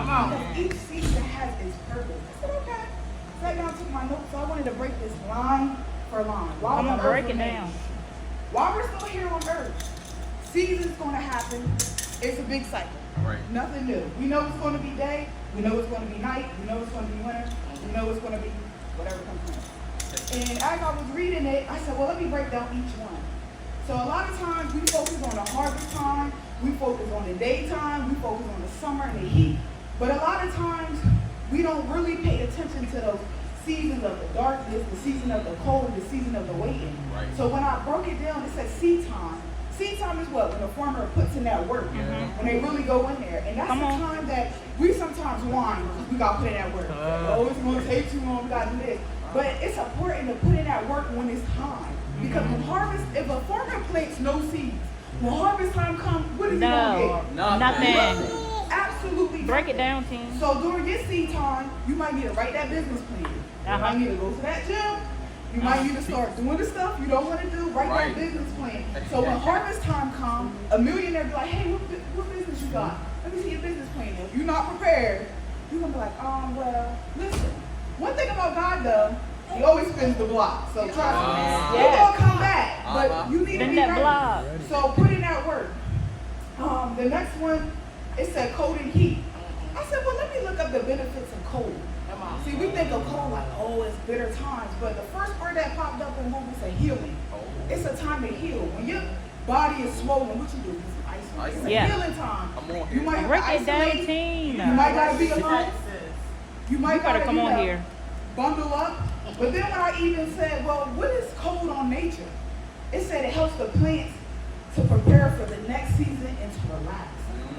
Come on. Because each season has its purpose. I said, okay. Sat down, took my notes, so I wanted to break this line for line. I'm gonna break it down. While we're still here on earth, season's gonna happen. It's a big cycle. Right. Nothing new. We know it's gonna be day, we know it's gonna be night, we know it's gonna be winter, we know it's gonna be whatever comes next. And as I was reading it, I said, well, let me break down each one. So a lot of times we focus on the harvest time, we focus on the daytime, we focus on the summer and the heat. But a lot of times we don't really pay attention to those seasons of the darkness, the season of the cold, the season of the waiting. Right. So when I broke it down, it said seed time. Seed time is what? When the farmer puts in that work, when they really go in there. And that's the time that we sometimes whine because we got to put in that work. Oh, it's going to take too long, we got to do this. But it's important to put in that work when it's time. Because when harvest, if a farmer plants no seeds, when harvest time comes, what is he going to get? Nothing. Absolutely. Break it down, team. So during your seed time, you might need to write that business plan. You might need to go to that gym. You might need to start doing the stuff you don't want to do. Write that business plan. So when harvest time comes, a millionaire be like, hey, what business you got? Let me see your business plan. If you're not prepared, you're going to be like, well, listen. One thing about God, though, he always spins the block. So trust me. You're going to come back. But you need to be ready. So put in that work. The next one, it said cold and heat. I said, well, let me look up the benefits of cold. See, we think of cold like, oh, it's bitter times. But the first word that popped up in Google said healing. It's a time to heal. When your body is swollen, what you do? Isolate. It's a healing time. You might have to isolate. You might got to be alone. You might got to come on here. Bundle up. But then when I even said, well, what is cold on nature? It said it helps the plants to prepare for the next season and to relax.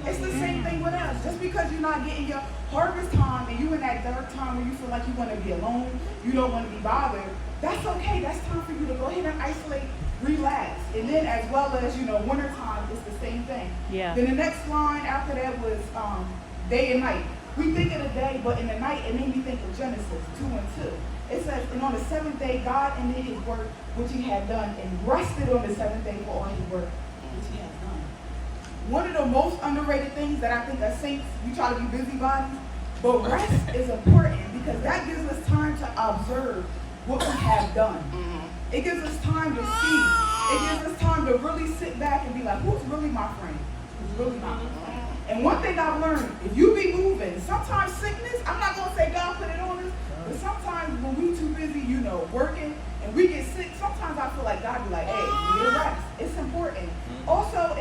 It's the same thing with us. Just because you're not getting your harvest time and you in that dark time where you feel like you want to be alone, you don't want to be bothered, that's okay. That's time for you to go ahead and isolate, relax. And then as well as, winter time, it's the same thing. Yeah. Then the next line after that was day and night. We think of the day, but in the night, it made me think of Genesis 2 and 2. It says, and on the seventh day, God ended his work, which he had done, and rested on the seventh day for all his work, which he had done. One of the most underrated things that I think as saints, we try to be busybodies, but rest is important because that gives us time to observe what we have done. It gives us time to see. It gives us time to really sit back and be like, who's really my friend? Who's really not my friend? And one thing I've learned, if you be moving, sometimes sickness, I'm not going to say God put it on us, but sometimes when we too busy, working, and we get sick, sometimes I feel like God be like, hey, you need a rest. It's important. Also,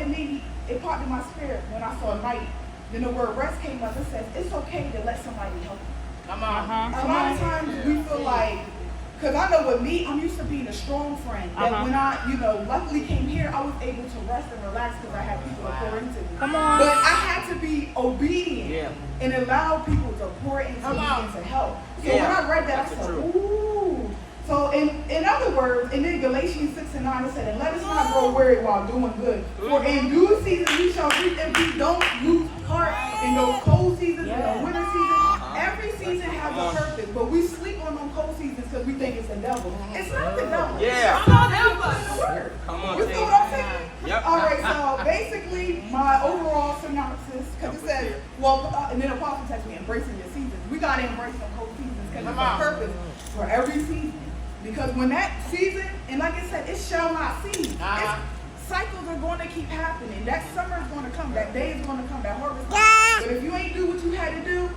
it popped in my spirit when I saw night. Then the word rest came up. It says, it's okay to let somebody help you. Come on. A lot of times we feel like, because I know with me, I'm used to being a strong friend. That when I, luckily came here, I was able to rest and relax because I had people to pour into me. Come on. But I had to be obedient and allow people to pour into me and to help. So when I read that, I said, ooh. So in other words, and then Galatians 6 and 9, it said, and let us not grow weary while doing good. For in due season we shall reap if we don't lose heart in those cold seasons, in the winter season. Every season has a purpose, but we sleep on them cold seasons because we think it's the devil. It's not the devil. Yeah. Come on, help us. Come on. You see what I'm saying? Yep. All right, so basically my overall synopsis, because it says, and then Apostle texted me, embracing your seasons. We got to embrace them cold seasons because it's a purpose for every season. Because when that season, and like I said, it shall not cease. Cycles are going to keep happening. That summer is going to come. That day is going to come. That harvest time. But if you ain't do what you had to do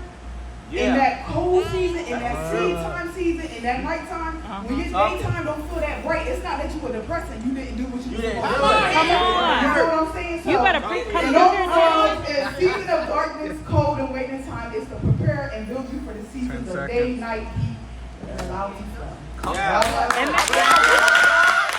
in that cold season, in that seed time season, in that nighttime, when your daytime don't feel that bright, it's not that you were depressed and you didn't do what you were supposed to do. Come on. You know what I'm saying? So, You better come and overall, a season of darkness, cold, and waiting time is to prepare and build you for the seasons of day, night, heat, and allow you to flow. Yeah. And